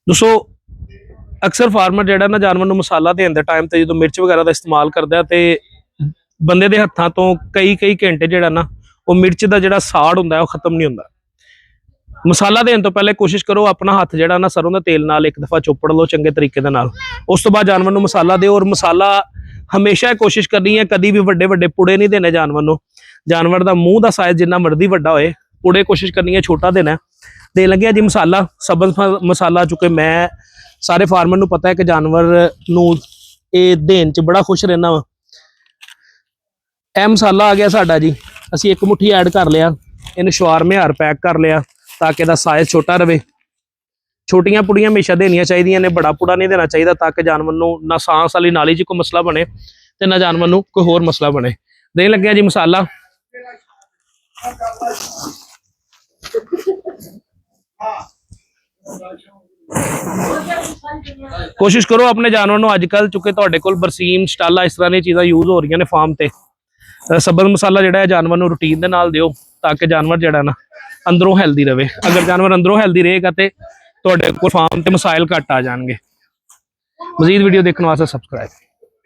दोस्तों अक्सर फार्मर जिहड़ा ना जानवर नूं मसाला देण दे टाइम ते जो मिर्च वगैरह का इस्तेमाल करदा ते बंदे दे हत्थां तो कई कई घंटे जिहड़ा ना वो मिर्च का जिहड़ा साड़ हुंदा है वो खत्म नहीं हुंदा। मसाला देने तो पहले कोशिश करो अपना हाथ जिहड़ा ना सरों दे तेल नाल एक दफ़ा चोपड़ लो चंगे तरीके दे नाल। उस तो बाद जानवर नूं मसाला दिओ और मसाला हमेशा कोशिश करनी है कभी भी वड्डे वड्डे पुड़े नहीं देने जानवर नूं। जानवर दा मूँह दा साइज जिन्ना मर्जी वड्डा होए, पुड़े कोशिश करनी है छोटा देना है। देन लगे जी मसाला, सब्ज़ मसाला, चूँकि मैं सारे फार्मर नूं पता है कि जानवर नूं ये देन च बड़ा खुश रहना वा। यह मसाला आ गया साडा जी, असीं एक मुट्ठी ऐड कर लिया, इन्हें शवार म्यार पैक कर लिया ताकि इहदा साइज छोटा रहे। छोटियां पुड़ियां हमेशा देनियां चाहिए ने, बड़ा पुड़ा नहीं देना चाहिए ताकि जानवर नूं ना सांस वाली नाली च कोई मसला बने ते ना जानवर नूं कोई होर मसला बने। देन लगे जी मसाला, कोशिश करो अपने जानवर नूं अजकल चूंकि तुहाडे कोल बरसीम स्टाला इस तरह दी चीज़ां यूज हो रही ने फार्म ते, सब्ज़ मसाला जिहड़ा है जानवर नूं रूटीन दे नाल दिओ ताकि जानवर जिहड़ा ना अंदरों हैल्दी रहे। अगर जानवर अंदरों हैल्दी रहेगा तो तुहाडे कोल फार्म ते मसाइल घट आ जाएंगे। मजीद वीडियो देखने वास्ते सब्सक्राइब।